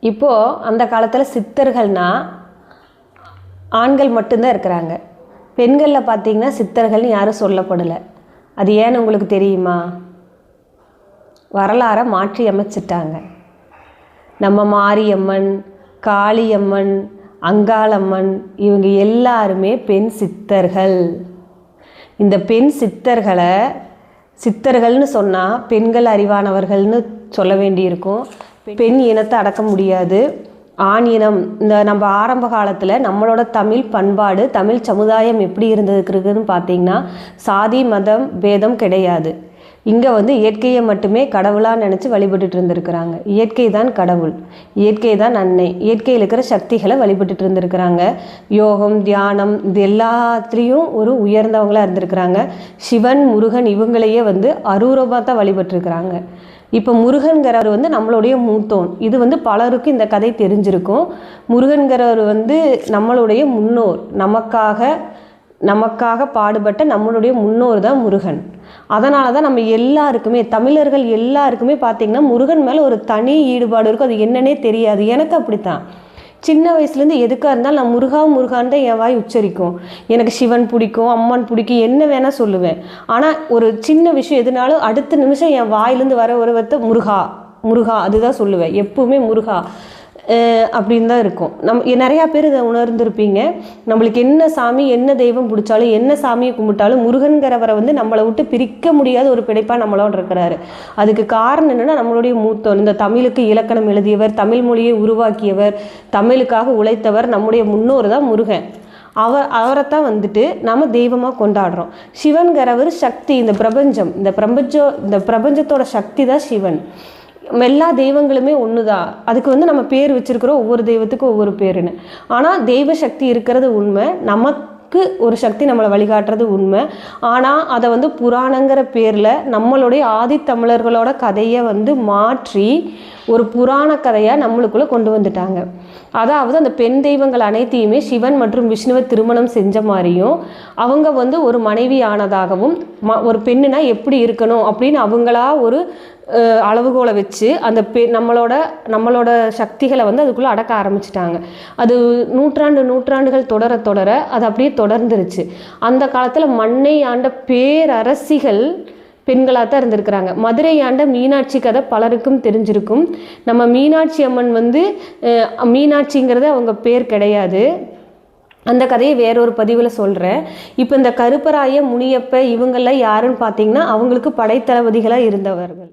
இப்போது அந்த காலத்தில் சித்தர்கள்னால் ஆண்கள் மட்டும்தான் இருக்கிறாங்க. பெண்களில் பார்த்திங்கன்னா சித்தர்கள்னு யாரும் சொல்லப்படலை. அது ஏன்னு உங்களுக்கு தெரியுமா? வரலாறை மாற்றி அமைச்சிட்டாங்க. நம்ம மாரியம்மன், காளியம்மன், அங்காளம்மன் இவங்க எல்லாருமே பெண் சித்தர்கள். இந்த பெண் சித்தர்கள்னு சொன்னால் பெண்கள் அறிவானவர்கள்னு சொல்ல வேண்டியிருக்கும். பெண் இனத்தை அடக்க முடியாது. ஆண் இனம் இந்த நம்ம ஆரம்ப காலத்தில் நம்மளோட தமிழ் பண்பாடு, தமிழ் சமுதாயம் எப்படி இருந்ததுக்குன்னு பார்த்திங்கன்னா சாதி மதம் பேதம் கிடையாது. இங்கே இயற்கையை மட்டுமே கடவுளாக நினச்சி வழிபட்டுட்டு இருந்திருக்கிறாங்க. இயற்கை தான் கடவுள், இயற்கை தான் அன்னை, இயற்கையில் இருக்கிற சக்திகளை வழிபட்டுட்டு இருந்திருக்கிறாங்க. யோகம் தியானம் இது எல்லாத்துலேயும் ஒரு உயர்ந்தவங்களாக இருந்திருக்கிறாங்க. சிவன் முருகன் இவங்களையே அரூரமாக தான் வழிபட்டுருக்கிறாங்க. இப்போ முருகன்கிறவர் நம்மளுடைய மூத்தோன். இது பலருக்கு இந்த கதை தெரிஞ்சிருக்கும். முருகன்கிறவர் நம்மளுடைய முன்னோர், நமக்காக பாடுபட்ட நம்மளுடைய முன்னோர் தான் முருகன். அதனால தான் நம்ம எல்லாருக்குமே, தமிழர்கள் எல்லாருக்குமே பார்த்திங்கன்னா முருகன் மேலே ஒரு தனி ஈடுபாடு இருக்கும். அது என்னன்னே தெரியாது. எனக்கு அப்படித்தான். சின்ன வயசுலேருந்து எதுக்காக இருந்தாலும் நான் முருகான்னு தான் என் வாய் உச்சரிக்கும். எனக்கு சிவன் பிடிக்கும், அம்மன் பிடிக்கும், என்ன வேணால் சொல்லுவேன். ஆனால் ஒரு சின்ன விஷயம் எதுனாலும் அடுத்த நிமிஷம் என் வாயிலேருந்து வர ஒரு முருகா அதுதான் சொல்லுவேன். எப்பவுமே முருகா அப்படின்னு தான் இருக்கும். நிறையா பேர் இதை உணர்ந்திருப்பீங்க. நம்மளுக்கு என்ன சாமி என்ன தெய்வம் பிடிச்சாலும் என்ன சாமியை கும்பிட்டாலும் முருகன்கிறவரை நம்மளை விட்டு பிரிக்க முடியாத ஒரு பிழைப்பாக நம்மளோட இருக்கிறாரு. அதுக்கு காரணம் என்னென்னா நம்மளுடைய மூத்தோன், இந்த தமிழுக்கு இலக்கணம் எழுதியவர், தமிழ் மொழியை உருவாக்கியவர், தமிழுக்காக உழைத்தவர் நம்முடைய முன்னோர் தான் முருகன். அவரைத்தான் நம்ம தெய்வமாக கொண்டாடுறோம். சிவன்கிறவர் சக்தி. இந்த பிரபஞ்சத்தோட சக்தி தான் சிவன். எல்லா தெய்வங்களுமே ஒன்று தான். அதுக்கு நம்ம பேர் வச்சுருக்கிறோம், ஒவ்வொரு தெய்வத்துக்கும் ஒவ்வொரு பேருன்னு. ஆனால் தெய்வ சக்தி இருக்கிறது உண்மை, நமக்கு ஒரு சக்தி நம்மளை வழிகாட்டுறது உண்மை. ஆனால் அதை புராணங்கிற பேரில் நம்மளுடைய ஆதித்தமிழர்களோட கதையை மாற்றி ஒரு புராண கதையாக நம்மளுக்குள்ளே கொண்டு வந்துட்டாங்க. அதாவது அந்த பெண் தெய்வங்கள் அனைத்தையுமே சிவன் மற்றும் விஷ்ணுவை திருமணம் செஞ்ச மாதிரியும், அவங்க ஒரு மனைவி ஆனதாகவும், ஒரு பெண்ணுனா எப்படி இருக்கணும் அப்படின்னு அவங்களா ஒரு அளவுகோலை வச்சு அந்த நம்மளோட சக்திகளை அதுக்குள்ளே அடக்க ஆரம்பிச்சிட்டாங்க. அது நூற்றாண்டுகள் தொடர அது அப்படியே தொடர்ந்துருச்சு. அந்த காலத்தில் மண்ணை ஆண்ட பேரரசிகள் பெண்களாக தான் இருந்திருக்கிறாங்க. மதுரை ஆண்ட மீனாட்சி கதை பலருக்கும் தெரிஞ்சிருக்கும். நம்ம மீனாட்சி அம்மன் மீனாட்சிங்கிறது அவங்க பேர் கிடையாது. அந்த கதையை வேறொரு பதிவில் சொல்கிறேன். இப்போ இந்த கருப்பராய முனியப்ப இவங்கெல்லாம் யாருன்னு பார்த்தீங்கன்னா அவங்களுக்கு படைத்தளபதிகளாக இருந்தவர்கள்.